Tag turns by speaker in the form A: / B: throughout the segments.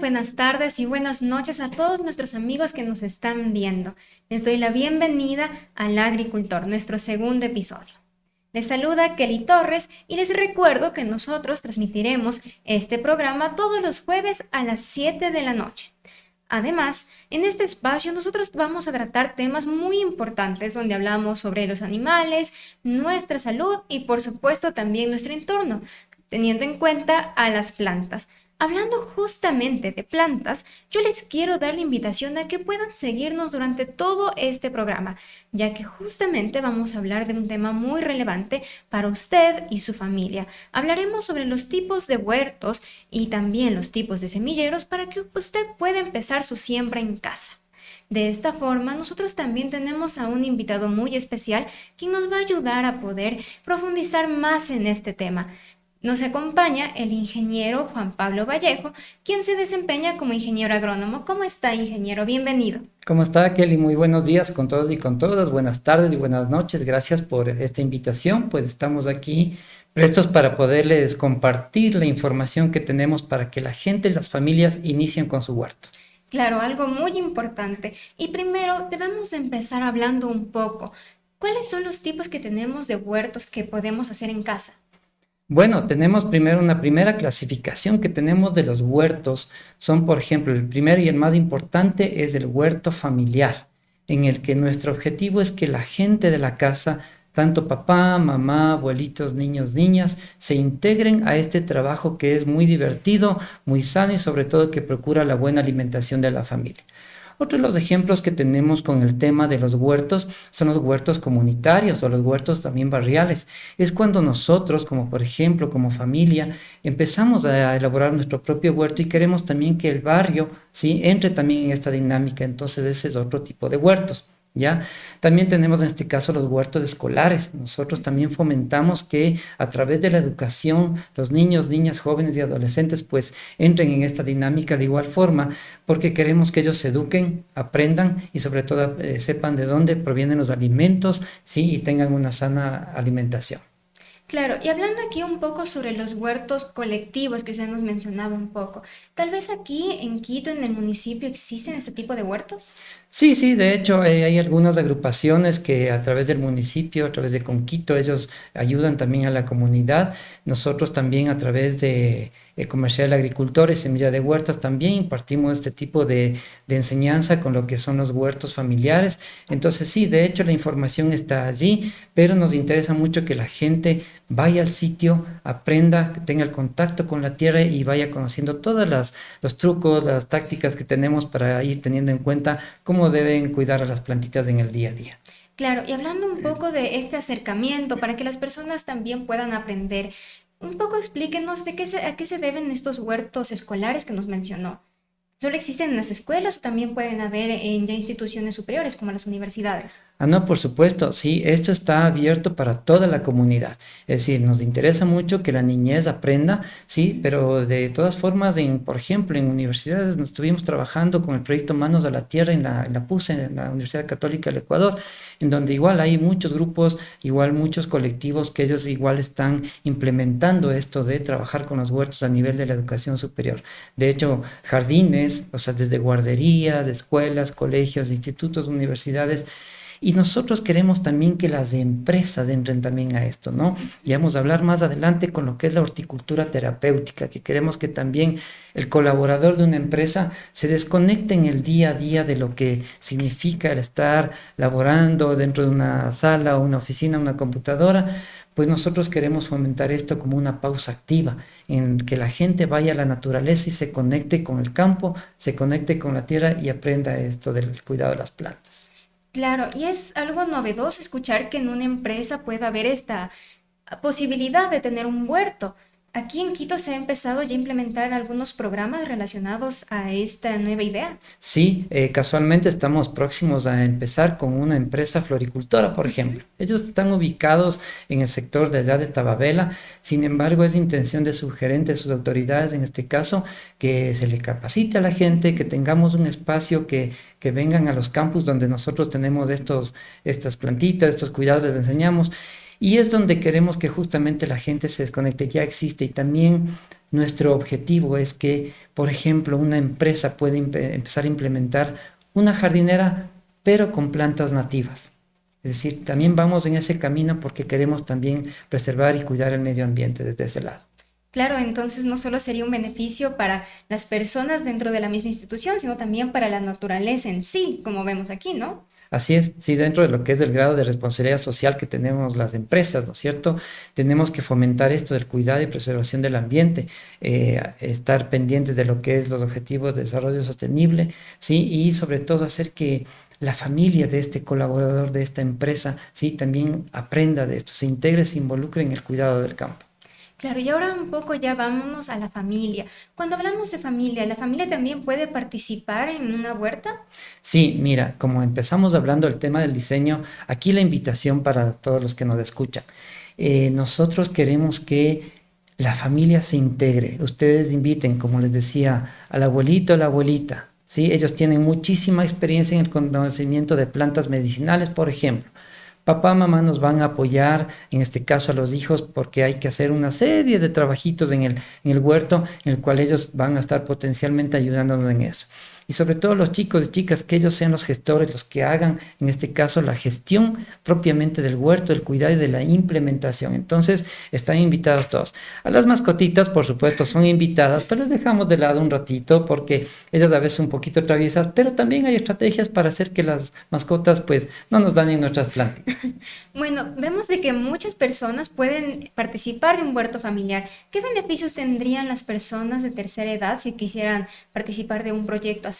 A: buenas tardes y buenas noches a todos nuestros amigos que nos están viendo. Les doy la bienvenida al Agricultor, nuestro segundo episodio. Les saluda Kelly Torres y les recuerdo que nosotros transmitiremos este programa todos los jueves a las 7 de la noche. Además, en este espacio nosotros vamos a tratar temas muy importantes donde hablamos sobre los animales, nuestra salud y por supuesto también nuestro entorno, teniendo en cuenta a las plantas. Hablando justamente de plantas, yo les quiero dar la invitación a que puedan seguirnos durante todo este programa, ya que justamente vamos a hablar de un tema muy relevante para usted y su familia. Hablaremos sobre los tipos de huertos y también los tipos de semilleros para que usted pueda empezar su siembra en casa. De esta forma, nosotros también tenemos a un invitado muy especial quien nos va a ayudar a poder profundizar más en este tema. Nos acompaña el ingeniero Juan Pablo Vallejo, quien se desempeña como ingeniero agrónomo. ¿Cómo está, ingeniero? Bienvenido.
B: ¿Cómo está, Kelly? Muy buenos días con todos y con todas. Buenas tardes y buenas noches. Gracias por esta invitación. Pues estamos aquí prestos para poderles compartir la información que tenemos para que la gente y las familias inicien con su huerto.
A: Claro, algo muy importante. Y primero debemos empezar hablando un poco. ¿Cuáles son los tipos que tenemos de huertos que podemos hacer en casa?
B: Bueno, tenemos primero una primera clasificación que tenemos de los huertos. Son, por ejemplo, el primero y el más importante es el huerto familiar, en el que nuestro objetivo es que la gente de la casa, tanto papá, mamá, abuelitos, niños, niñas, se integren a este trabajo que es muy divertido, muy sano y sobre todo que procura la buena alimentación de la familia. Otro de los ejemplos que tenemos con el tema de los huertos son los huertos comunitarios o los huertos también barriales. Es cuando nosotros, como por ejemplo, como familia, empezamos a elaborar nuestro propio huerto y queremos también que el barrio, ¿sí?, entre también en esta dinámica. Entonces ese es otro tipo de huertos. ¿Ya? También tenemos en este caso los huertos escolares. Nosotros también fomentamos que a través de la educación los niños, niñas, jóvenes y adolescentes pues entren en esta dinámica de igual forma porque queremos que ellos se eduquen, aprendan y sobre todo sepan de dónde provienen los alimentos, ¿sí?, y tengan una sana alimentación.
A: Claro, y hablando aquí un poco sobre los huertos colectivos que usted nos mencionaba un poco, tal vez aquí en Quito, en el municipio, existen este tipo de huertos.
B: Sí, de hecho hay algunas agrupaciones que a través del municipio, a través de Conquito, ellos ayudan también a la comunidad. Nosotros también a través de Comercial Agricultores, Semilla de Huertas, también impartimos este tipo de enseñanza con lo que son los huertos familiares. Entonces sí, de hecho la información está allí, pero nos interesa mucho que la gente vaya al sitio, aprenda, que tenga el contacto con la tierra y vaya conociendo todos los trucos, las tácticas que tenemos para ir teniendo en cuenta cómo deben cuidar a las plantitas en el día a día.
A: Claro, y hablando un poco de este acercamiento para que las personas también puedan aprender, un poco explíquenos a qué se deben estos huertos escolares que nos mencionó. ¿Solo existen en las escuelas o también pueden haber en ya instituciones superiores como las universidades?
B: Ah, no, por supuesto, sí, esto está abierto para toda la comunidad. Es decir, nos interesa mucho que la niñez aprenda, sí, pero de todas formas, por ejemplo, en universidades nos estuvimos trabajando con el proyecto Manos a la Tierra en la PUCE, en la Universidad Católica del Ecuador, en donde igual hay muchos grupos, igual muchos colectivos que ellos igual están implementando esto de trabajar con los huertos a nivel de la educación superior. De hecho, jardines, o sea, desde guarderías, escuelas, colegios, institutos, universidades. Y nosotros queremos también que las empresas entren también a esto, ¿no? Y vamos a hablar más adelante con lo que es la horticultura terapéutica, que queremos que también el colaborador de una empresa se desconecte en el día a día de lo que significa el estar laborando dentro de una sala, una oficina, una computadora. Pues nosotros queremos fomentar esto como una pausa activa, en que la gente vaya a la naturaleza y se conecte con el campo, se conecte con la tierra y aprenda esto del cuidado de las plantas.
A: Claro, y es algo novedoso escuchar que en una empresa pueda haber esta posibilidad de tener un huerto. Aquí en Quito se ha empezado ya a implementar algunos programas relacionados a esta nueva idea.
B: Sí, casualmente estamos próximos a empezar con una empresa floricultora, por ejemplo. Ellos están ubicados en el sector de allá de Tababela, sin embargo es intención de su gerente, de sus autoridades en este caso, que se le capacite a la gente, que tengamos un espacio que vengan a los campus donde nosotros tenemos estas plantitas, estos cuidados, les enseñamos. Y es donde queremos que justamente la gente se desconecte, ya existe. Y también nuestro objetivo es que, por ejemplo, una empresa puede empezar a implementar una jardinera, pero con plantas nativas. Es decir, también vamos en ese camino porque queremos también preservar y cuidar el medio ambiente desde ese lado.
A: Claro, entonces no solo sería un beneficio para las personas dentro de la misma institución, sino también para la naturaleza en sí, como vemos aquí, ¿no?
B: Así es, sí, dentro de lo que es el grado de responsabilidad social que tenemos las empresas, ¿no es cierto? Tenemos que fomentar esto del cuidado y preservación del ambiente, estar pendientes de lo que es los objetivos de desarrollo sostenible, ¿sí? Y sobre todo hacer que la familia de este colaborador de esta empresa, ¿sí? También aprenda de esto, se integre, se involucre en el cuidado del campo.
A: Claro, y ahora un poco ya vámonos a la familia. Cuando hablamos de familia, ¿la familia también puede participar en una huerta?
B: Sí, mira, como empezamos hablando del tema del diseño, aquí la invitación para todos los que nos escuchan. Nosotros queremos que la familia se integre. Ustedes inviten, como les decía, al abuelito, a la abuelita. ¿Sí? Ellos tienen muchísima experiencia en el conocimiento de plantas medicinales, por ejemplo. Papá, mamá nos van a apoyar, en este caso a los hijos, porque hay que hacer una serie de trabajitos en el huerto, en el cual ellos van a estar potencialmente ayudándonos en eso. Y sobre todo los chicos y chicas, que ellos sean los gestores, los que hagan, en este caso, la gestión propiamente del huerto, del cuidado y de la implementación. Entonces, están invitados todos. A las mascotitas, por supuesto, son invitadas, pero les dejamos de lado un ratito porque ellas a veces son un poquito traviesas, pero también hay estrategias para hacer que las mascotas, pues, no nos dañen nuestras plantas.
A: Bueno, vemos de que muchas personas pueden participar de un huerto familiar. ¿Qué beneficios tendrían las personas de tercera edad si quisieran participar de un proyecto así?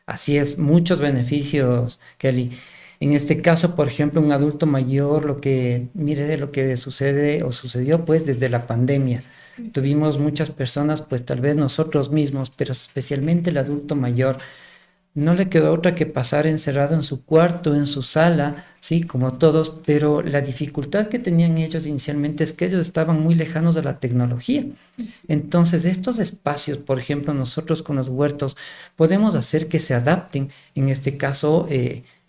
B: Así es, muchos beneficios, Kelly. En este caso, por ejemplo, un adulto mayor, mire lo que sucede o sucedió pues desde la pandemia. Tuvimos muchas personas, pues tal vez nosotros mismos, pero especialmente el adulto mayor, no le quedó otra que pasar encerrado en su cuarto, en su sala, sí, como todos, pero la dificultad que tenían ellos inicialmente es que ellos estaban muy lejanos de la tecnología. Entonces, estos espacios, por ejemplo, nosotros con los huertos, podemos hacer que se adapten, en este caso,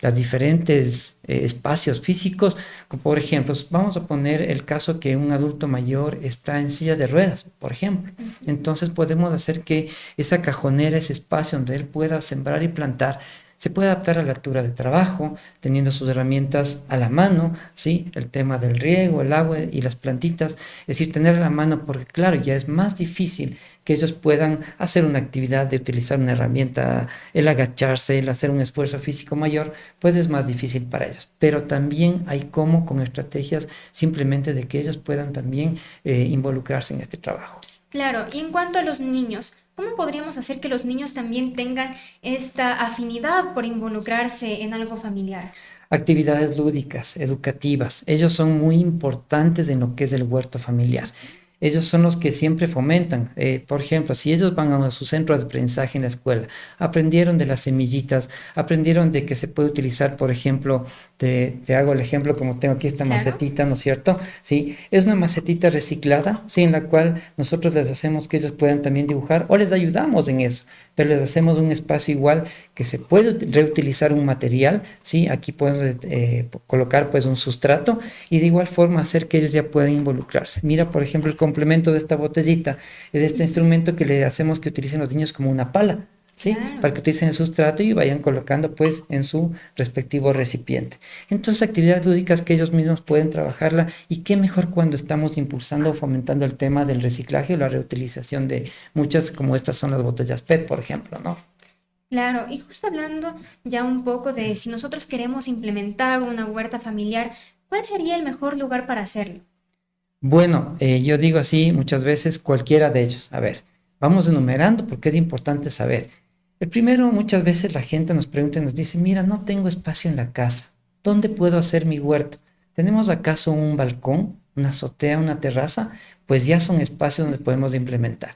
B: los diferentes espacios físicos, como por ejemplo, vamos a poner el caso que un adulto mayor está en silla de ruedas, por ejemplo. Entonces podemos hacer que esa cajonera, ese espacio donde él pueda sembrar y plantar, se puede adaptar a la altura de trabajo, teniendo sus herramientas a la mano, ¿sí? El tema del riego, el agua y las plantitas, es decir, tener a la mano, porque claro, ya es más difícil que ellos puedan hacer una actividad de utilizar una herramienta, el agacharse, el hacer un esfuerzo físico mayor, pues es más difícil para ellos. Pero también hay cómo con estrategias simplemente de que ellos puedan también involucrarse en este trabajo.
A: Claro, y en cuanto a los niños, ¿cómo podríamos hacer que los niños también tengan esta afinidad por involucrarse en algo familiar?
B: Actividades lúdicas, educativas. Ellos son muy importantes en lo que es el huerto familiar. Ellos son los que siempre fomentan. Por ejemplo, si ellos van a su centro de aprendizaje en la escuela, aprendieron de las semillitas, aprendieron de que se puede utilizar, por ejemplo, te hago el ejemplo como tengo aquí esta
A: Claro.
B: macetita, ¿no es cierto? Sí, es una macetita reciclada, sí, en la cual nosotros les hacemos que ellos puedan también dibujar o les ayudamos en eso, pero les hacemos un espacio igual que se puede reutilizar un material, sí, aquí podemos colocar pues un sustrato y de igual forma hacer que ellos ya puedan involucrarse. Mira, por ejemplo, el complemento de esta botellita es este instrumento que le hacemos que utilicen los niños como una pala. ¿Sí?
A: Claro.
B: Para que utilicen el sustrato y vayan colocando pues en su respectivo recipiente. Entonces, actividades lúdicas que ellos mismos pueden trabajarla y qué mejor cuando estamos impulsando o fomentando el tema del reciclaje o la reutilización de muchas, como estas son las botellas PET, por ejemplo, ¿no?
A: Claro, y justo hablando ya un poco de si nosotros queremos implementar una huerta familiar, ¿cuál sería el mejor lugar para hacerlo?
B: Bueno, yo digo así muchas veces cualquiera de ellos. A ver, vamos enumerando porque es importante saber. El primero, muchas veces la gente nos pregunta y nos dice, mira, no tengo espacio en la casa. ¿Dónde puedo hacer mi huerto? ¿Tenemos acaso un balcón, una azotea, una terraza? Pues ya son espacios donde podemos implementar.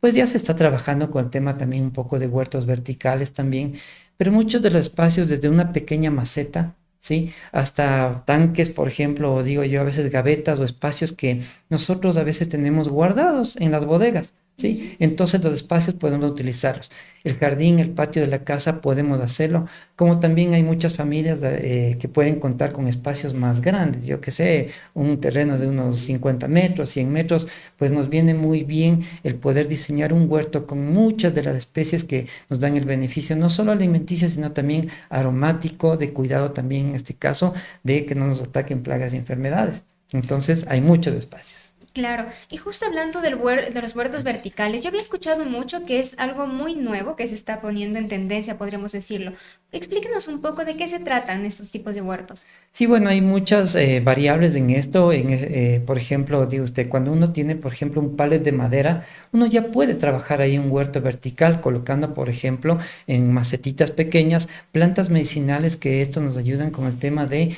B: Pues ya se está trabajando con el tema también un poco de huertos verticales también, pero muchos de los espacios desde una pequeña maceta, ¿sí? Hasta tanques, por ejemplo, o digo yo a veces gavetas o espacios que nosotros a veces tenemos guardados en las bodegas. ¿sí? Entonces los espacios podemos utilizarlos. El jardín, el patio de la casa podemos hacerlo, como también hay muchas familias que pueden contar con espacios más grandes, yo que sé, un terreno de unos 50 metros, 100 metros, pues nos viene muy bien el poder diseñar un huerto con muchas de las especies que nos dan el beneficio, no solo alimenticio, sino también aromático, de cuidado también en este caso, de que no nos ataquen plagas y enfermedades. Entonces hay muchos espacios.
A: Claro, y justo hablando de los huertos verticales, yo había escuchado mucho que es algo muy nuevo que se está poniendo en tendencia, podríamos decirlo. Explíquenos un poco de qué se tratan estos tipos de huertos.
B: Sí, bueno, hay muchas variables en esto. Por ejemplo, digo usted, cuando uno tiene, por ejemplo, un pallet de madera, uno ya puede trabajar ahí un huerto vertical, colocando, por ejemplo, en macetitas pequeñas, plantas medicinales que esto nos ayudan con el tema de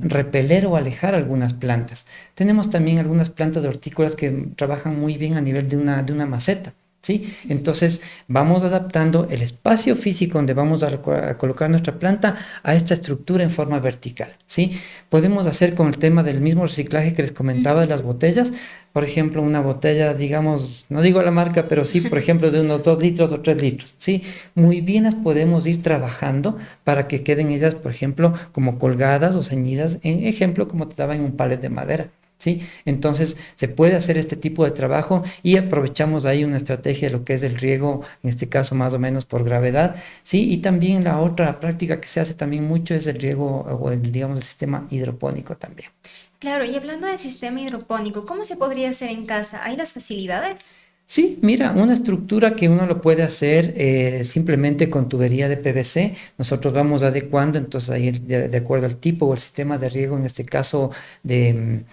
B: repeler o alejar algunas plantas. Tenemos también algunas plantas hortícolas que trabajan muy bien a nivel de una maceta. ¿Sí? Entonces vamos adaptando el espacio físico donde vamos a colocar nuestra planta a esta estructura en forma vertical. ¿Sí? Podemos hacer con el tema del mismo reciclaje que les comentaba de las botellas, por ejemplo, una botella, digamos, no digo la marca, pero sí, por ejemplo, de unos 2 litros o 3 litros. ¿Sí? Muy bien las podemos ir trabajando para que queden ellas, por ejemplo, como colgadas o ceñidas, en ejemplo, como te daba en un palet de madera. ¿Sí? Entonces se puede hacer este tipo de trabajo y aprovechamos ahí una estrategia de lo que es el riego, en este caso más o menos por gravedad, ¿sí? Y también la otra práctica que se hace también mucho es el riego o el, digamos, el sistema hidropónico también.
A: Claro, y hablando del sistema hidropónico, ¿cómo se podría hacer en casa? ¿Hay las facilidades?
B: Sí, mira, una estructura que uno lo puede hacer simplemente con tubería de PVC. Nosotros vamos adecuando, entonces ahí de acuerdo al tipo o el sistema de riego, en este caso del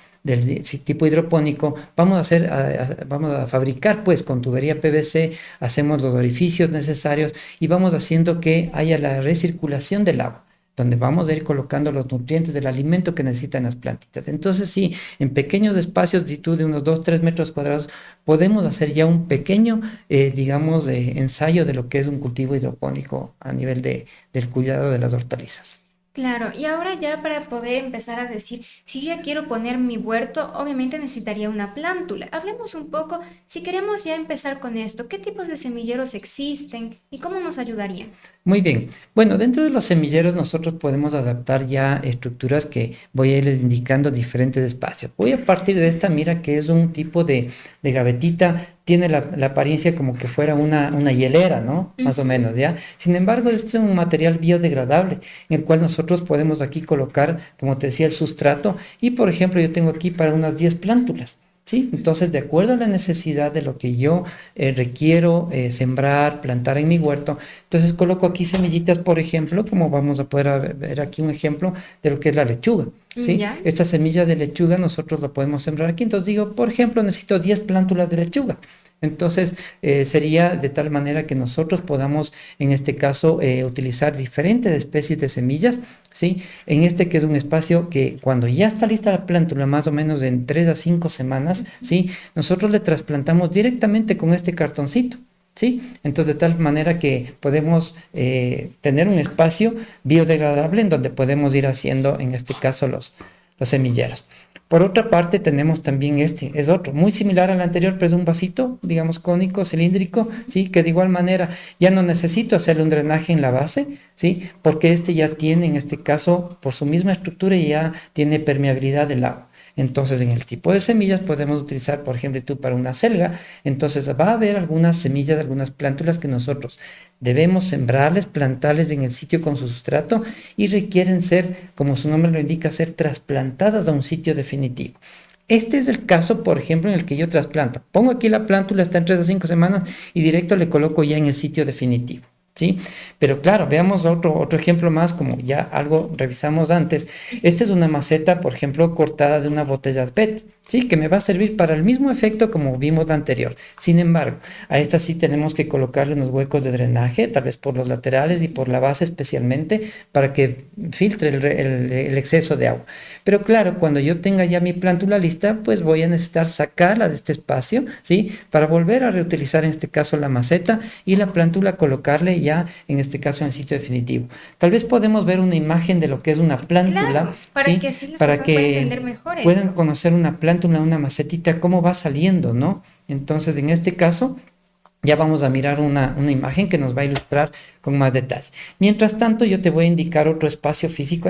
B: tipo hidropónico, vamos a fabricar pues con tubería PVC, hacemos los orificios necesarios y vamos haciendo que haya la recirculación del agua, donde vamos a ir colocando los nutrientes del alimento que necesitan las plantitas. Entonces, sí, en pequeños espacios de altitud de unos 2, 3 metros cuadrados, podemos hacer ya un pequeño, digamos, ensayo de lo que es un cultivo hidropónico a nivel del cuidado de las hortalizas.
A: Claro, y ahora ya para poder empezar a decir, si yo ya quiero poner mi huerto, obviamente necesitaría una plántula. Hablemos un poco, si queremos ya empezar con esto, ¿qué tipos de semilleros existen y cómo nos ayudarían?
B: Muy bien. Bueno, dentro de los semilleros nosotros podemos adaptar ya estructuras que voy a irles indicando diferentes espacios. Voy a partir de esta, mira que es un tipo de gavetita, tiene la apariencia como que fuera una hielera, ¿no? Más o
A: Ujú.
B: menos, ¿ya? Sin embargo, este es un material biodegradable en el cual nosotros podemos aquí colocar, como te decía, el sustrato y, por ejemplo, yo tengo aquí para unas 10 plántulas. ¿Sí? Entonces, de acuerdo a la necesidad de lo que yo requiero sembrar, plantar en mi huerto, entonces coloco aquí semillitas, por ejemplo, como vamos a poder ver aquí un ejemplo de lo que es la lechuga. ¿Sí?
A: ¿Ya?
B: Estas semillas de lechuga nosotros lo podemos sembrar aquí. Entonces digo, por ejemplo, necesito 10 plántulas de lechuga. Entonces sería de tal manera que nosotros podamos, en este caso, utilizar diferentes especies de semillas, ¿sí? En este que es un espacio que cuando ya está lista la plántula, más o menos en 3 a 5 semanas, ¿sí? Nosotros le trasplantamos directamente con este cartoncito. ¿Sí? Entonces, de tal manera que podemos tener un espacio biodegradable en donde podemos ir haciendo, en este caso, los semilleros. Por otra parte, tenemos también este, es otro, muy similar al anterior, pero es un vasito, digamos, cónico, cilíndrico, ¿sí? Que de igual manera ya no necesito hacerle un drenaje en la base, ¿sí? Porque este ya tiene, en este caso, por su misma estructura, ya tiene permeabilidad del agua. Entonces, en el tipo de semillas podemos utilizar, por ejemplo, tú para una selga, entonces va a haber algunas semillas, algunas plántulas que nosotros debemos sembrarles, plantarles en el sitio con su sustrato y requieren ser, como su nombre lo indica, ser trasplantadas a un sitio definitivo. Este es el caso, por ejemplo, en el que yo trasplanto. Pongo aquí la plántula, está en 3 a 5 semanas y directo le coloco ya en el sitio definitivo. ¿Sí? Pero claro, veamos otro ejemplo más, como ya algo revisamos antes. Esta es una maceta, por ejemplo, cortada de una botella de PET, ¿sí? Que me va a servir para el mismo efecto como vimos la anterior. Sin embargo, a esta sí tenemos que colocarle unos huecos de drenaje, tal vez por los laterales y por la base especialmente, para que filtre el exceso de agua. Pero claro, cuando yo tenga ya mi plántula lista, pues voy a necesitar sacarla de este espacio, ¿sí? Para volver a reutilizar en este caso la maceta y la plántula colocarle ya en este caso en el sitio definitivo. Tal vez podemos ver una imagen de lo que es una plántula,
A: Claro, para
B: ¿sí?
A: que así las
B: Para
A: personas puedan
B: que
A: entender mejor
B: puedan
A: esto.
B: conocer una plántula plántula en una macetita, cómo va saliendo, ¿no? Entonces, en este caso, ya vamos a mirar una imagen que nos va a ilustrar con más detalles. Mientras tanto, yo te voy a indicar otro espacio físico.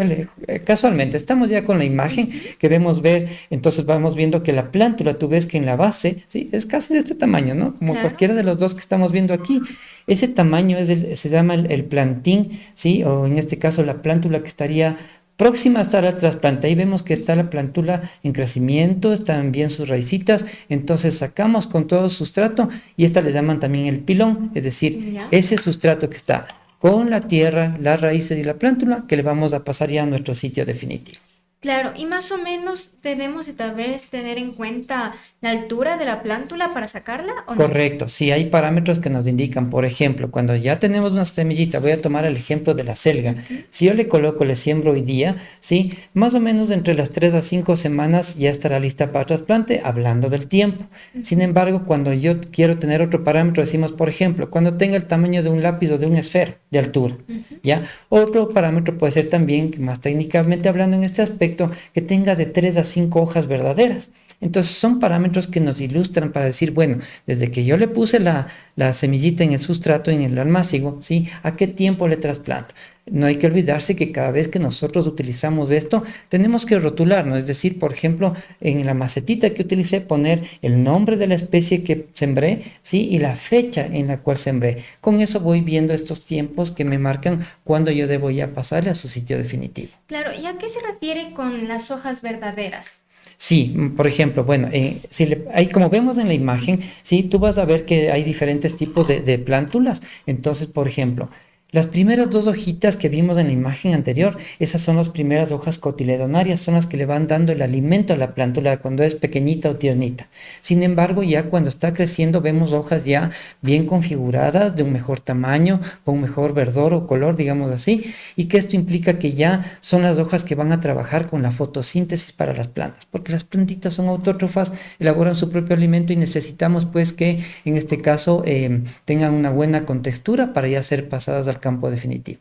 B: Casualmente, estamos ya con la imagen que vemos ver, entonces vamos viendo que la plántula, tú ves que en la base, ¿sí? Es casi de este tamaño, ¿no? Como
A: Claro.
B: cualquiera de los dos que estamos viendo aquí. Ese tamaño se llama el plantín, ¿sí? O en este caso la plántula que estaría próxima a estar al trasplante. Ahí vemos que está la plántula en crecimiento, están bien sus raicitas, entonces sacamos con todo sustrato y esta le llaman también el pilón, es decir,
A: Ya.
B: ese sustrato que está con la tierra, las raíces y la plántula que le vamos a pasar ya a nuestro sitio definitivo.
A: Claro, y más o menos debemos de tal vez tener en cuenta la altura de la plántula para sacarla o no.
B: Correcto, sí hay parámetros que nos indican, por ejemplo, cuando ya tenemos una semillita, voy a tomar el ejemplo de la selga, si yo le coloco, le siembro hoy día, sí, más o menos entre las 3 a 5 semanas ya estará lista para trasplante, hablando del tiempo. Sin embargo, cuando yo quiero tener otro parámetro, decimos, por ejemplo, cuando tenga el tamaño de un lápiz o de una esfera de altura, ¿ya? Otro parámetro puede ser también, más técnicamente hablando en este aspecto, que tenga de 3 a 5 hojas verdaderas. Entonces son parámetros que nos ilustran para decir, bueno, desde que yo le puse la semillita en el sustrato, en el almácigo, ¿sí? ¿A qué tiempo le trasplanto? No hay que olvidarse que cada vez que nosotros utilizamos esto, tenemos que rotularnos, es decir, por ejemplo, en la macetita que utilicé, poner el nombre de la especie que sembré, ¿sí? Y la fecha en la cual sembré. Con eso voy viendo estos tiempos que me marcan cuándo yo debo ya pasarle a su sitio definitivo.
A: Claro, ¿y a qué se refiere con las hojas verdaderas?
B: Sí, por ejemplo, bueno, ahí como vemos en la imagen, sí, tú vas a ver que hay diferentes tipos de plántulas. Entonces, por ejemplo, las primeras dos hojitas que vimos en la imagen anterior, esas son las primeras hojas cotiledonarias, son las que le van dando el alimento a la plántula cuando es pequeñita o tiernita. Sin embargo, ya cuando está creciendo vemos hojas ya bien configuradas, de un mejor tamaño, con un mejor verdor o color, digamos así, y que esto implica que ya son las hojas que van a trabajar con la fotosíntesis para las plantas, porque las plantitas son autótrofas, elaboran su propio alimento y necesitamos pues que en este caso tengan una buena contextura para ya ser pasadas al campo definitivo.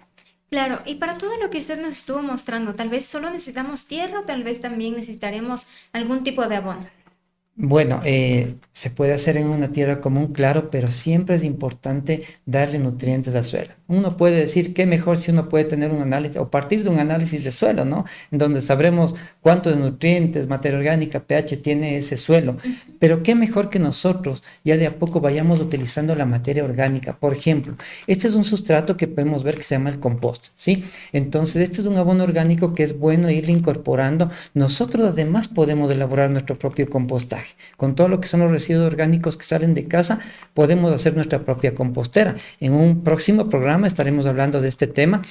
A: Claro, y para todo lo que usted nos estuvo mostrando, tal vez solo necesitamos tierra o tal vez también necesitaremos algún tipo de abono.
B: Bueno, se puede hacer en una tierra común, claro, pero siempre es importante darle nutrientes al suelo. Uno puede decir que mejor si uno puede tener un análisis o partir de un análisis de suelo, ¿no? En donde sabremos cuántos nutrientes, materia orgánica, pH tiene ese suelo. Pero qué mejor que nosotros ya de a poco vayamos utilizando la materia orgánica. Por ejemplo, este es un sustrato que podemos ver que se llama el compost, ¿sí? Entonces, este es un abono orgánico que es bueno irle incorporando. Nosotros además podemos elaborar nuestro propio compostaje. Con todo lo que son los residuos orgánicos que salen de casa, podemos hacer nuestra propia compostera. En un próximo programa estaremos hablando de este tema,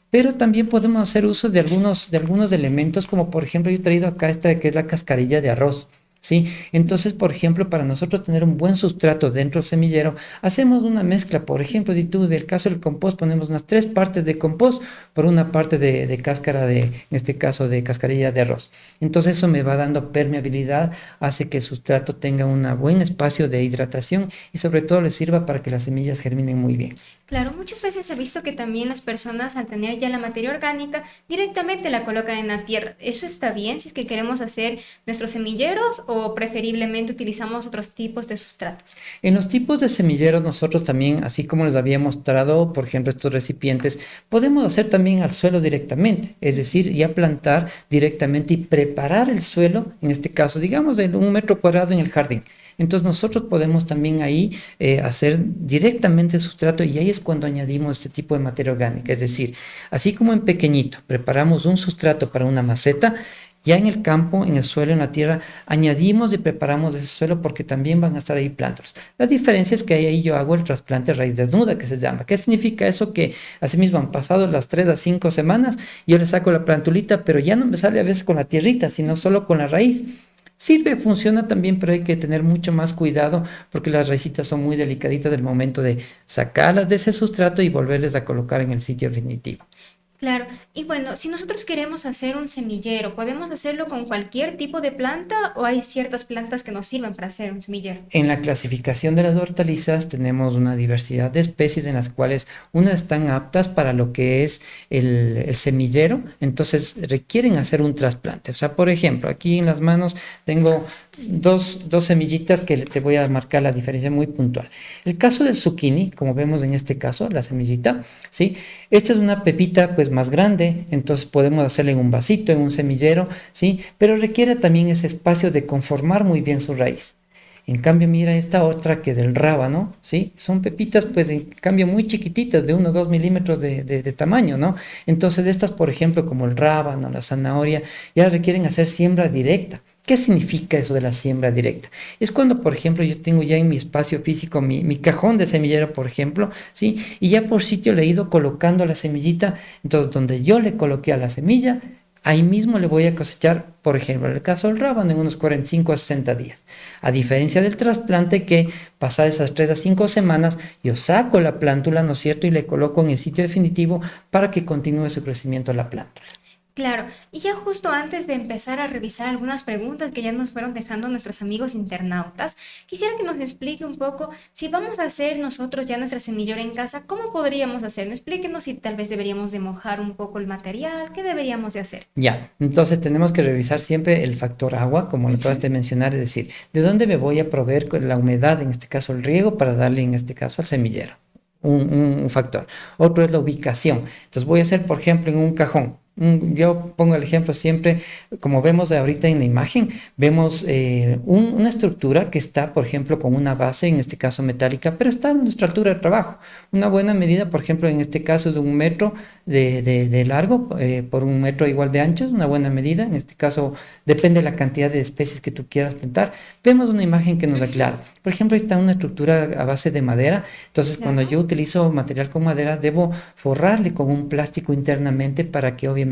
B: pero también podemos hacer uso de algunos elementos, como por ejemplo, yo he traído acá esta que es la cascarilla de arroz. ¿Sí? Entonces, por ejemplo, para nosotros tener un buen sustrato dentro del semillero, hacemos una mezcla. Por ejemplo, si tú del caso del compost ponemos unas 3 partes de compost por una parte de cáscara en este caso de cascarilla de arroz. Entonces eso me va dando permeabilidad, hace que el sustrato tenga un buen espacio de hidratación y sobre todo le sirva para que las semillas germinen muy bien.
A: Claro, muchas veces he visto que también las personas al tener ya la materia orgánica directamente la colocan en la tierra. ¿Eso está bien si es que queremos hacer nuestros semilleros o preferiblemente utilizamos otros tipos de sustratos?
B: En los tipos de semilleros nosotros también, así como les había mostrado, por ejemplo, estos recipientes, podemos hacer también al suelo directamente, es decir, ya plantar directamente y preparar el suelo, en este caso, digamos, de 1 metro cuadrado en el jardín. Entonces nosotros podemos también ahí hacer directamente el sustrato y ahí es cuando añadimos este tipo de materia orgánica. Es decir, así como en pequeñito preparamos un sustrato para una maceta, ya en el campo, en el suelo, en la tierra, añadimos y preparamos ese suelo porque también van a estar ahí plantas. La diferencia es que ahí yo hago el trasplante raíz desnuda, que se llama. ¿Qué significa eso? Que asimismo han pasado las 3 a 5 semanas, yo le saco la plantulita, pero ya no me sale a veces con la tierrita, sino solo con la raíz. Sirve, funciona también, pero hay que tener mucho más cuidado porque las raicitas son muy delicaditas del momento de sacarlas de ese sustrato y volverles a colocar en el sitio definitivo.
A: Claro, Y bueno, si nosotros queremos hacer un semillero, ¿podemos hacerlo con cualquier tipo de planta o hay ciertas plantas que nos sirven para hacer un semillero?
B: En la clasificación de las hortalizas tenemos una diversidad de especies en las cuales unas están aptas para lo que es el semillero, entonces requieren hacer un trasplante. O sea, por ejemplo, aquí en las manos tengo dos semillitas que te voy a marcar la diferencia muy puntual. El caso del zucchini, como vemos en este caso, la semillita, ¿sí? Esta es una pepita pues más grande, entonces podemos hacerla en un vasito, en un semillero, ¿sí? Pero requiere también ese espacio de conformar muy bien su raíz. En cambio, mira esta otra que es del rábano, ¿sí? Son pepitas, pues, en cambio, muy chiquititas, de 1 o 2 milímetros de tamaño, ¿no? Entonces, estas, por ejemplo, como el rábano, la zanahoria, ya requieren hacer siembra directa. ¿Qué significa eso de la siembra directa? Es cuando, por ejemplo, yo tengo ya en mi espacio físico mi cajón de semillero, por ejemplo, ¿sí? Y ya por sitio le he ido colocando la semillita, entonces, donde yo le coloqué a la semilla, ahí mismo le voy a cosechar, por ejemplo, en el caso del rábano, en unos 45 a 60 días. A diferencia del trasplante que pasadas esas 3 a 5 semanas, yo saco la plántula, ¿no es cierto? Y le coloco en el sitio definitivo para que continúe su crecimiento la planta.
A: Claro, y ya justo antes de empezar a revisar algunas preguntas que ya nos fueron dejando nuestros amigos internautas, quisiera que nos explique un poco si vamos a hacer nosotros ya nuestra semillora en casa, ¿cómo podríamos hacerlo? Explíquenos si tal vez deberíamos de mojar un poco el material, ¿qué deberíamos de hacer?
B: Ya, entonces tenemos que revisar siempre el factor agua, como lo acabas de mencionar, es decir, ¿de dónde me voy a proveer con la humedad, en este caso el riego, para darle en este caso al semillero? Un factor. Otro es la ubicación. Entonces voy a hacer, por ejemplo, en un cajón. Yo pongo el ejemplo siempre, como vemos ahorita en la imagen, vemos una estructura que está, por ejemplo, con una base, en este caso metálica, pero está en nuestra altura de trabajo. Una buena medida, por ejemplo, en este caso de 1 metro de largo por 1 metro igual de ancho, es una buena medida. En este caso depende de la cantidad de especies que tú quieras plantar. Vemos una imagen que nos aclara. Por ejemplo, ahí está una estructura a base de madera. Entonces, cuando yo utilizo material con madera, debo forrarle con un plástico internamente para que obviamente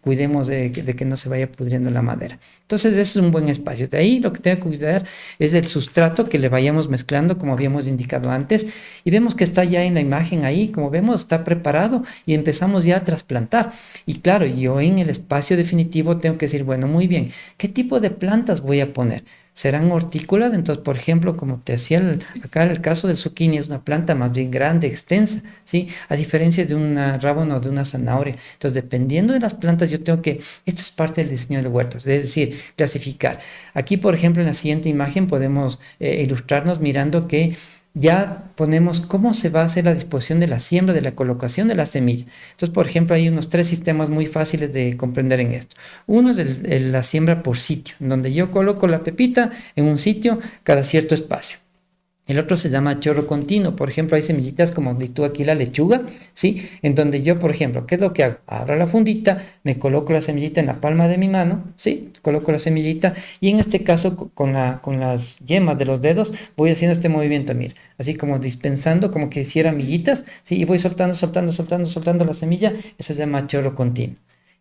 B: cuidemos de que no se vaya pudriendo la madera. Entonces, ese es un buen espacio. De ahí lo que tengo que cuidar es el sustrato que le vayamos mezclando, como habíamos indicado antes. Y vemos que está ya en la imagen ahí, como vemos, está preparado y empezamos ya a trasplantar. Y claro, yo en el espacio definitivo tengo que decir, bueno, muy bien, ¿qué tipo de plantas voy a poner? ¿Serán hortícolas? Entonces, por ejemplo, como te decía acá el caso del zucchini, es una planta más bien grande, extensa, ¿sí? A diferencia de una rábano o de una zanahoria. Entonces, dependiendo de las plantas, yo tengo que, esto es parte del diseño de huertos, es decir, clasificar. Aquí, por ejemplo, en la siguiente imagen podemos ilustrarnos mirando que ya ponemos cómo se va a hacer la disposición de la siembra, de la colocación de la semilla. Entonces, por ejemplo, hay unos 3 sistemas muy fáciles de comprender en esto. Uno es la siembra por sitio, en donde yo coloco la pepita en un sitio cada cierto espacio. El otro se llama chorro continuo. Por ejemplo, hay semillitas como de tú aquí la lechuga, ¿sí? En donde yo, por ejemplo, ¿qué es lo que hago? Abro la fundita, me coloco la semillita en la palma de mi mano, ¿sí? Coloco la semillita y en este caso con las yemas de los dedos voy haciendo este movimiento, mira, así como dispensando, como que hiciera amiguitas, ¿sí? Y voy soltando la semilla. Eso se llama chorro continuo.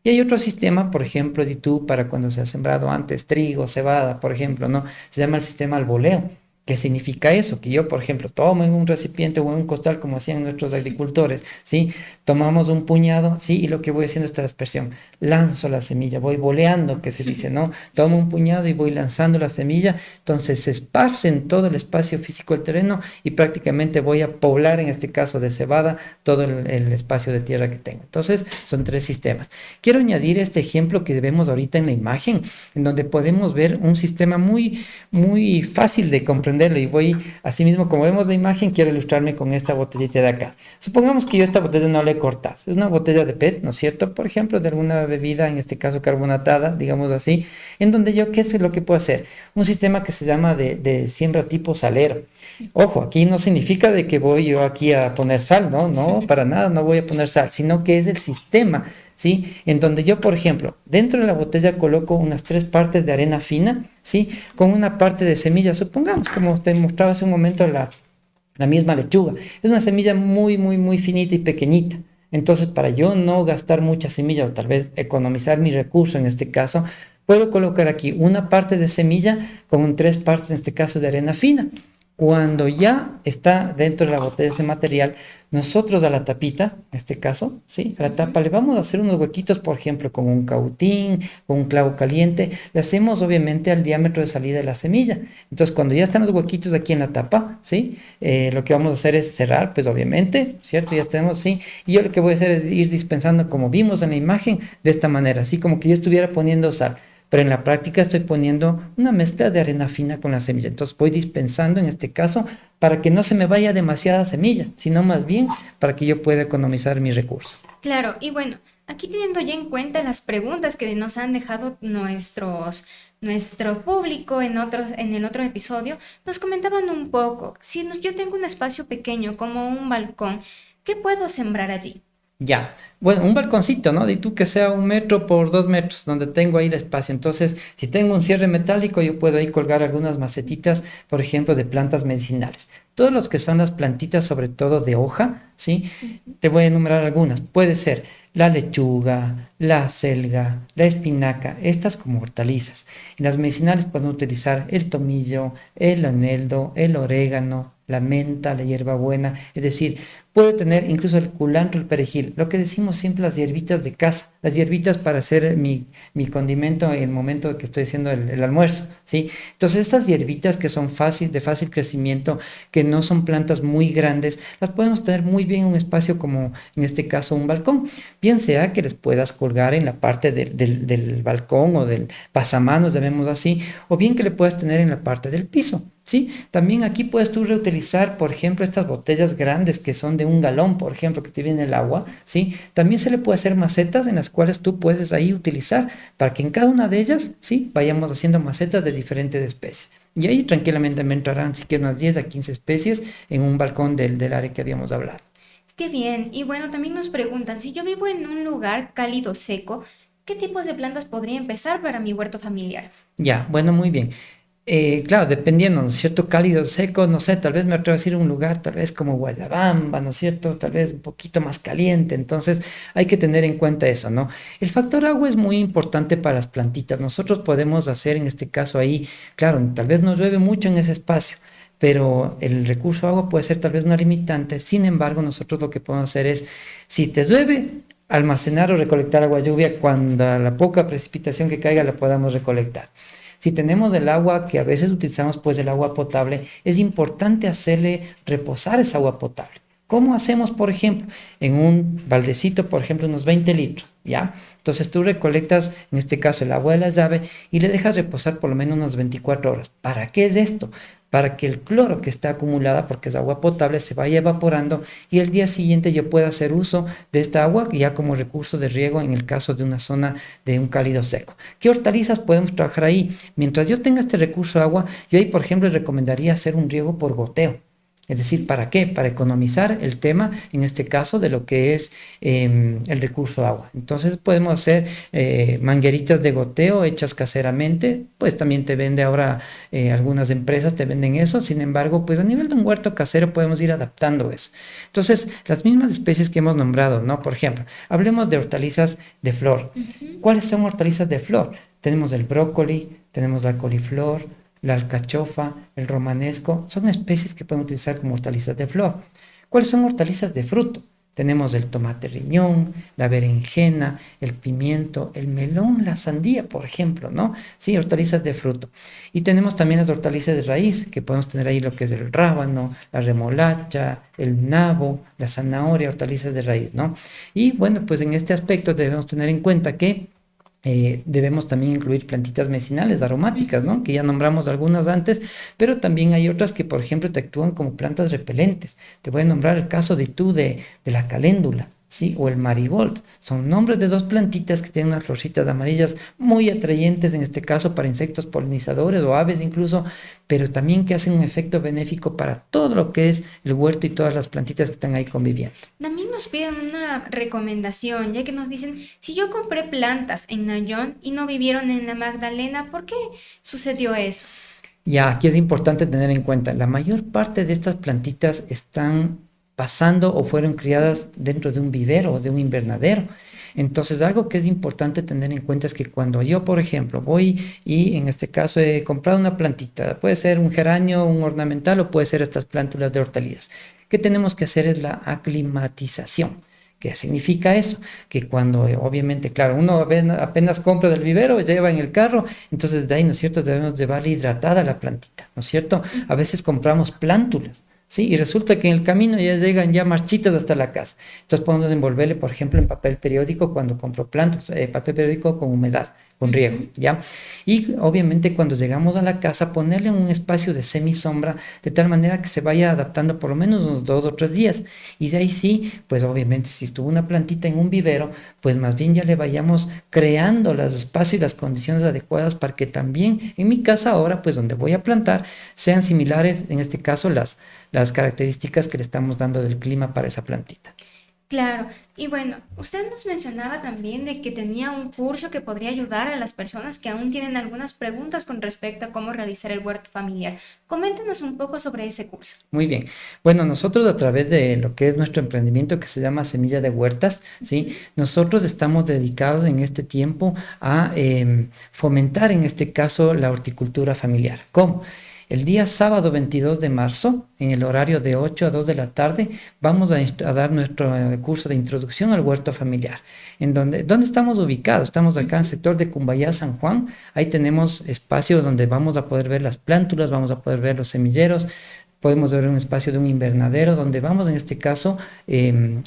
B: Y hay otro sistema, por ejemplo, de tú para cuando se ha sembrado antes trigo, cebada, por ejemplo, ¿no? Se llama el sistema al voleo. ¿Qué significa eso? Que yo, por ejemplo, tomo en un recipiente o en un costal, como hacían nuestros agricultores, ¿sí? Tomamos un puñado, ¿sí? Y lo que voy haciendo es esta dispersión. Lanzo la semilla, voy boleando, que se dice, ¿no? Tomo un puñado y voy lanzando la semilla, entonces se esparce en todo el espacio físico del terreno y prácticamente voy a poblar, en este caso de cebada, todo el espacio de tierra que tengo. Entonces, son 3 sistemas. Quiero añadir este ejemplo que vemos ahorita en la imagen, en donde podemos ver un sistema muy, muy fácil de comprender. Y voy, así mismo como vemos la imagen, quiero ilustrarme con esta botellita de acá. Supongamos que yo esta botella no la he cortado. Es una botella de PET, ¿no es cierto? Por ejemplo, de alguna bebida, en este caso carbonatada, digamos así, en donde yo, ¿qué es lo que puedo hacer? Un sistema que se llama de siembra tipo salero. Ojo, aquí no significa de que voy yo aquí a poner sal, no, para nada no voy a poner sal, sino que es el sistema, ¿sí? En donde yo, por ejemplo, dentro de la botella coloco unas 3 partes de arena fina, ¿sí? Con una parte de semilla, supongamos, como te mostraba hace un momento la misma lechuga. Es una semilla muy, muy, muy finita y pequeñita. Entonces, para yo no gastar mucha semilla o tal vez economizar mi recurso en este caso, puedo colocar aquí una parte de semilla con 3 partes, en este caso, de arena fina. Cuando ya está dentro de la botella ese material, nosotros a la tapita, en este caso, ¿sí? A la tapa le vamos a hacer unos huequitos, por ejemplo, con un cautín, con un clavo caliente. Le hacemos obviamente al diámetro de salida de la semilla. Entonces, cuando ya están los huequitos aquí en la tapa, ¿sí? Lo que vamos a hacer es cerrar, pues obviamente, ¿cierto? Ya tenemos, ¿sí? Y yo lo que voy a hacer es ir dispensando, como vimos en la imagen, de esta manera, así como que yo estuviera poniendo sal. Pero en la práctica estoy poniendo una mezcla de arena fina con la semilla. Entonces voy dispensando en este caso para que no se me vaya demasiada semilla, sino más bien para que yo pueda economizar mi recurso.
A: Claro, y bueno, aquí teniendo ya en cuenta las preguntas que nos han dejado nuestro público en el otro episodio, nos comentaban un poco, si yo tengo un espacio pequeño como un balcón, ¿qué puedo sembrar allí?
B: Ya, bueno, un balconcito, ¿no? Y tú que sea 1 metro por 2 metros, donde tengo ahí el espacio. Entonces, si tengo un cierre metálico, yo puedo ahí colgar algunas macetitas, por ejemplo, de plantas medicinales. Todos los que son las plantitas, sobre todo de hoja, ¿sí? Te voy a enumerar algunas. Puede ser la lechuga, la selga, la espinaca, estas como hortalizas. En las medicinales podemos utilizar el tomillo, el eneldo, el orégano, la menta, la hierbabuena, es decir, puede tener incluso el culantro, el perejil, lo que decimos siempre las hierbitas de casa, las hierbitas para hacer mi condimento en el momento que estoy haciendo el almuerzo, ¿sí? Entonces estas hierbitas que son de fácil crecimiento, que no son plantas muy grandes, las podemos tener muy bien en un espacio como en este caso un balcón, bien sea que les puedas colgar en la parte del balcón o del pasamanos, llamemos así, o bien que le puedas tener en la parte del piso. ¿Sí? También aquí puedes tú reutilizar, por ejemplo, estas botellas grandes que son de 1 galón, por ejemplo, que te viene el agua, ¿sí? También se le puede hacer macetas en las cuales tú puedes ahí utilizar para que en cada una de ellas, ¿sí? Vayamos haciendo macetas de diferentes especies. Y ahí tranquilamente me entrarán, si quieres, unas 10 a 15 especies en un balcón del área que habíamos hablado.
A: Qué bien, y bueno, también nos preguntan, si yo vivo en un lugar cálido seco, ¿qué tipos de plantas podría empezar para mi huerto familiar?
B: Ya, bueno, muy bien. Claro, dependiendo, ¿no es cierto? Cálido, seco, no sé, tal vez me atrevo a decir un lugar, tal vez como Guayabamba, ¿no es cierto? Tal vez un poquito más caliente, entonces hay que tener en cuenta eso, ¿no? El factor agua es muy importante para las plantitas. Nosotros podemos hacer en este caso ahí, claro, tal vez no llueve mucho en ese espacio, pero el recurso agua puede ser tal vez una limitante. Sin embargo, nosotros lo que podemos hacer es, si te llueve, almacenar o recolectar agua lluvia cuando la poca precipitación que caiga la podamos recolectar. Si tenemos el agua que a veces utilizamos, pues el agua potable, es importante hacerle reposar esa agua potable. ¿Cómo hacemos, por ejemplo? En un baldecito, por ejemplo, unos 20 litros, ¿ya? Entonces tú recolectas, en este caso, el agua de la llave y le dejas reposar por lo menos unas 24 horas. ¿Para qué es esto? Para que el cloro que está acumulada, porque es agua potable, se vaya evaporando y el día siguiente yo pueda hacer uso de esta agua ya como recurso de riego en el caso de una zona de un cálido seco. ¿Qué hortalizas podemos trabajar ahí? Mientras yo tenga este recurso de agua, yo ahí, por ejemplo, recomendaría hacer un riego por goteo. Es decir, ¿para qué? Para economizar el tema, en este caso, de lo que es el recurso agua. Entonces podemos hacer mangueritas de goteo hechas caseramente, pues también te vende ahora, algunas empresas te venden eso, sin embargo, pues a nivel de un huerto casero podemos ir adaptando eso. Entonces, las mismas especies que hemos nombrado, ¿no? Por ejemplo, hablemos de hortalizas de flor. ¿Cuáles son hortalizas de flor? Tenemos el brócoli, tenemos la coliflor, la alcachofa, el romanesco, son especies que podemos utilizar como hortalizas de flor. ¿Cuáles son hortalizas de fruto? Tenemos el tomate riñón, la berenjena, el pimiento, el melón, la sandía, por ejemplo, ¿no? Sí, hortalizas de fruto. Y tenemos también las hortalizas de raíz, que podemos tener ahí lo que es el rábano, la remolacha, el nabo, la zanahoria, hortalizas de raíz, ¿no? Y bueno, pues en este aspecto debemos tener en cuenta que debemos también incluir plantitas medicinales, aromáticas, ¿no? Que ya nombramos algunas antes, pero también hay otras que, por ejemplo, te actúan como plantas repelentes. Te voy a nombrar el caso de la caléndula, ¿sí? O el marigold. Son nombres de dos plantitas que tienen unas florcitas amarillas muy atrayentes, en este caso para insectos polinizadores o aves incluso, pero también que hacen un efecto benéfico para todo lo que es el huerto y todas las plantitas que están ahí conviviendo.
A: También nos piden una recomendación, ya que nos dicen, si yo compré plantas en Nayón y no vivieron en la Magdalena, ¿por qué sucedió eso?
B: Ya, aquí es importante tener en cuenta, la mayor parte de estas plantitas están pasando o fueron criadas dentro de un vivero o de un invernadero. Entonces, algo que es importante tener en cuenta es que cuando yo, por ejemplo, voy y en este caso he comprado una plantita, puede ser un geranio, un ornamental o puede ser estas plántulas de hortalizas, ¿qué tenemos que hacer? Es la aclimatización. ¿Qué significa eso? Que cuando obviamente, claro, uno apenas compra del vivero, lleva en el carro, entonces de ahí, ¿no es cierto?, debemos llevarle hidratada la plantita, ¿no es cierto? A veces compramos plántulas, ¿sí? Y resulta que en el camino ya llegan ya marchitas hasta la casa. Entonces podemos envolverle, por ejemplo, en papel periódico cuando compro plantas, papel periódico con humedad, con riego, ¿ya? Y obviamente cuando llegamos a la casa, ponerle un espacio de semisombra de tal manera que se vaya adaptando por lo menos unos 2 o 3 días. Y de ahí sí, pues obviamente si estuvo una plantita en un vivero, pues más bien ya le vayamos creando los espacios y las condiciones adecuadas para que también en mi casa ahora, pues donde voy a plantar, sean similares, en este caso, las características que le estamos dando del clima para esa plantita.
A: Claro, y bueno, usted nos mencionaba también de que tenía un curso que podría ayudar a las personas que aún tienen algunas preguntas con respecto a cómo realizar el huerto familiar. Coméntenos un poco sobre ese curso.
B: Muy bien. Bueno, nosotros a través de lo que es nuestro emprendimiento que se llama Semilla de Huertas, ¿sí? Nosotros estamos dedicados en este tiempo a fomentar en este caso la horticultura familiar. ¿Cómo? El día sábado 22 de marzo, en el horario de 8 a 2 de la tarde, vamos a dar nuestro curso de introducción al huerto familiar. ¿Dónde estamos ubicados? Estamos acá en el sector de Cumbayá, San Juan. Ahí tenemos espacios donde vamos a poder ver las plántulas, vamos a poder ver los semilleros. Podemos ver un espacio de un invernadero donde vamos en este caso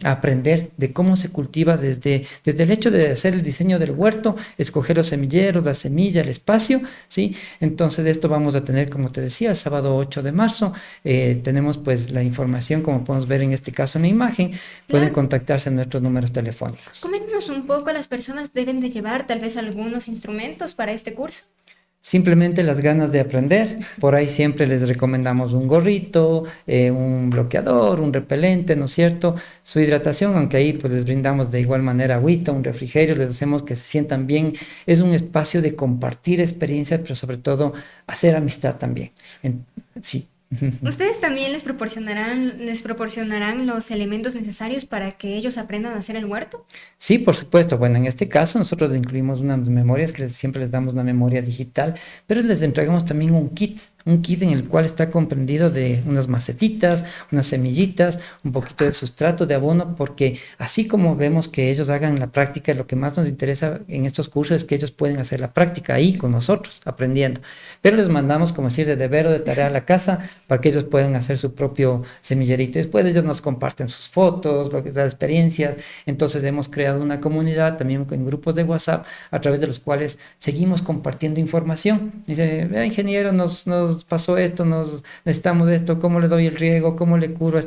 B: a aprender de cómo se cultiva desde el hecho de hacer el diseño del huerto, escoger los semilleros, la semilla, el espacio, ¿sí? Entonces esto vamos a tener, como te decía, el sábado 8 de marzo. Tenemos pues la información, como podemos ver en este caso en la imagen. Pueden contactarse en nuestros números telefónicos.
A: Coméntenos un poco, las personas deben de llevar tal vez algunos instrumentos para este curso.
B: Simplemente las ganas de aprender. Por ahí siempre les recomendamos un gorrito, un bloqueador, un repelente, ¿no es cierto? Su hidratación, aunque ahí pues les brindamos de igual manera agüita, un refrigerio, les hacemos que se sientan bien. Es un espacio de compartir experiencias, pero sobre todo hacer amistad también. Sí.
A: ¿Ustedes también les proporcionarán los elementos necesarios para que ellos aprendan a hacer el huerto?
B: Sí, por supuesto. Bueno, en este caso nosotros le incluimos unas memorias que siempre les damos una memoria digital, pero les entregamos también un kit en el cual está comprendido de unas macetitas, unas semillitas, un poquito de sustrato, de abono, porque así como vemos que ellos hagan la práctica, lo que más nos interesa en estos cursos es que ellos pueden hacer la práctica ahí con nosotros, aprendiendo. Pero les mandamos, como decir, de deber o de tarea a la casa para que ellos puedan hacer su propio semillerito. Después ellos nos comparten sus fotos, lo que es las experiencias. Entonces hemos creado una comunidad también en grupos de WhatsApp a través de los cuales seguimos compartiendo información. Dice, ingeniero, nos pasó esto, necesitamos esto, ¿cómo le doy el riego? ¿Cómo le curo a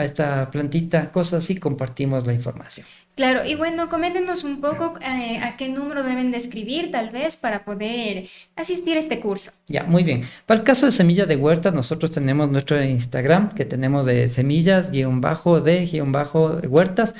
B: esta plantita? Cosas así, compartimos la información.
A: Claro, y bueno, coméntenos un poco a qué número deben de escribir tal vez para poder asistir a este curso.
B: Ya, muy bien. Para el caso de Semilla de Huertas, nosotros tenemos nuestro Instagram, que tenemos de semillas-de-huertas.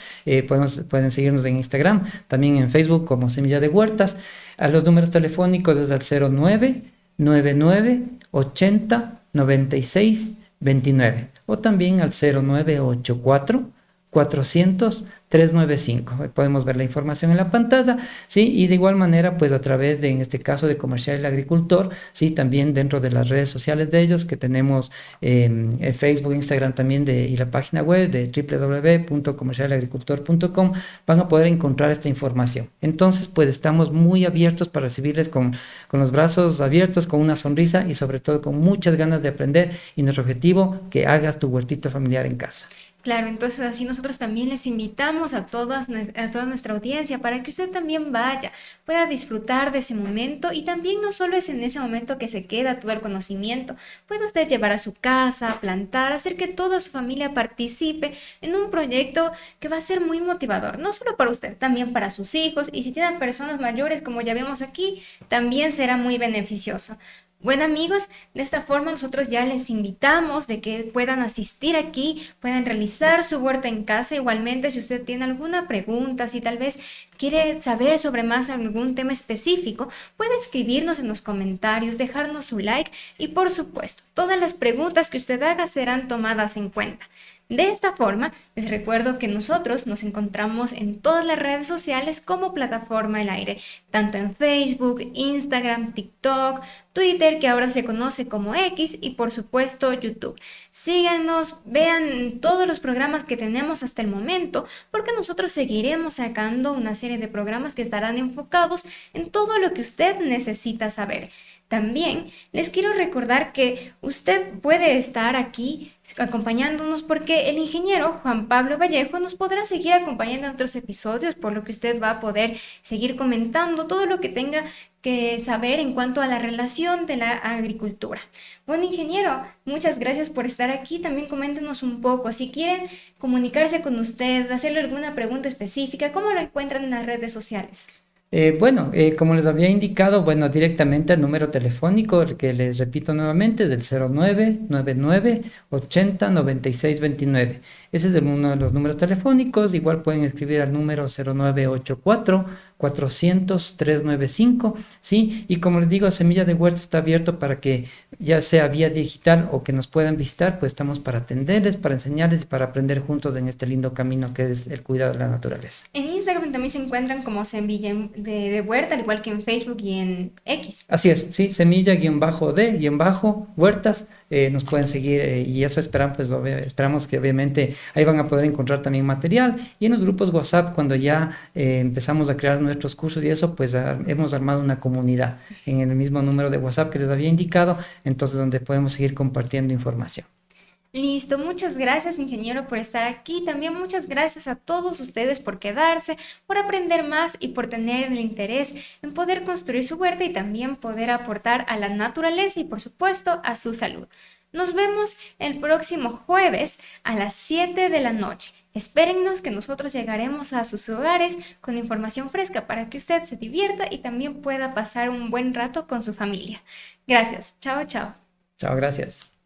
B: Pueden seguirnos en Instagram, también en Facebook como Semilla de Huertas. A los números telefónicos es al 0999 80 96 29 o también al 0984 400 395. Podemos ver la información en la pantalla, ¿sí? Y de igual manera, pues a través de, en este caso, de Comercial El Agricultor, ¿sí? También dentro de las redes sociales de ellos, que tenemos el Facebook, Instagram también y la página web de www.comercialagricultor.com, van a poder encontrar esta información. Entonces, pues estamos muy abiertos para recibirles con los brazos abiertos, con una sonrisa y sobre todo con muchas ganas de aprender, y nuestro objetivo, que hagas tu huertito familiar en casa.
A: Claro, entonces así nosotros también les invitamos a toda nuestra audiencia para que usted también vaya, pueda disfrutar de ese momento, y también no solo es en ese momento que se queda todo el conocimiento, puede usted llevar a su casa, plantar, hacer que toda su familia participe en un proyecto que va a ser muy motivador, no solo para usted, también para sus hijos, y si tienen personas mayores como ya vemos aquí, también será muy beneficioso. Bueno amigos, de esta forma nosotros ya les invitamos de que puedan asistir aquí, puedan realizar su huerta en casa. Igualmente, si usted tiene alguna pregunta, si tal vez quiere saber sobre más algún tema específico, puede escribirnos en los comentarios, dejarnos su like y por supuesto, todas las preguntas que usted haga serán tomadas en cuenta. De esta forma, les recuerdo que nosotros nos encontramos en todas las redes sociales como Plataforma El Aire, tanto en Facebook, Instagram, TikTok, Twitter, que ahora se conoce como X, y por supuesto YouTube. Síganos, vean todos los programas que tenemos hasta el momento, porque nosotros seguiremos sacando una serie de programas que estarán enfocados en todo lo que usted necesita saber. También les quiero recordar que usted puede estar aquí acompañándonos porque el ingeniero Juan Pablo Vallejo nos podrá seguir acompañando en otros episodios, por lo que usted va a poder seguir comentando todo lo que tenga que saber en cuanto a la relación de la agricultura. Bueno, ingeniero, muchas gracias por estar aquí. También coméntenos un poco, si quieren comunicarse con usted, hacerle alguna pregunta específica, ¿cómo lo encuentran en las redes sociales?
B: Como les había indicado, bueno, directamente al número telefónico, el que les repito nuevamente, es del 0999 80 96 29. Ese es uno de los números telefónicos. Igual pueden escribir al número 0984 400 395, ¿sí? Y como les digo, Semilla de Huerta está abierto para que ya sea vía digital o que nos puedan visitar, pues estamos para atenderles, para enseñarles y para aprender juntos en este lindo camino que es el cuidado de la naturaleza.
A: En Instagram también se encuentran como Semilla de Huerta, al igual que en Facebook y en X.
B: Así es, sí, semilla-de-huertas, nos pueden seguir y eso esperamos que obviamente ahí van a poder encontrar también material, y en los grupos WhatsApp cuando ya empezamos a crear nuestros cursos y eso, pues hemos armado una comunidad en el mismo número de WhatsApp que les había indicado, entonces donde podemos seguir compartiendo información.
A: Listo, muchas gracias, ingeniero, por estar aquí. También muchas gracias a todos ustedes por quedarse, por aprender más y por tener el interés en poder construir su huerta y también poder aportar a la naturaleza y, por supuesto, a su salud. Nos vemos el próximo jueves a las 7 de la noche. Espérennos que nosotros llegaremos a sus hogares con información fresca para que usted se divierta y también pueda pasar un buen rato con su familia. Gracias. Chao, chao.
B: Chao, gracias.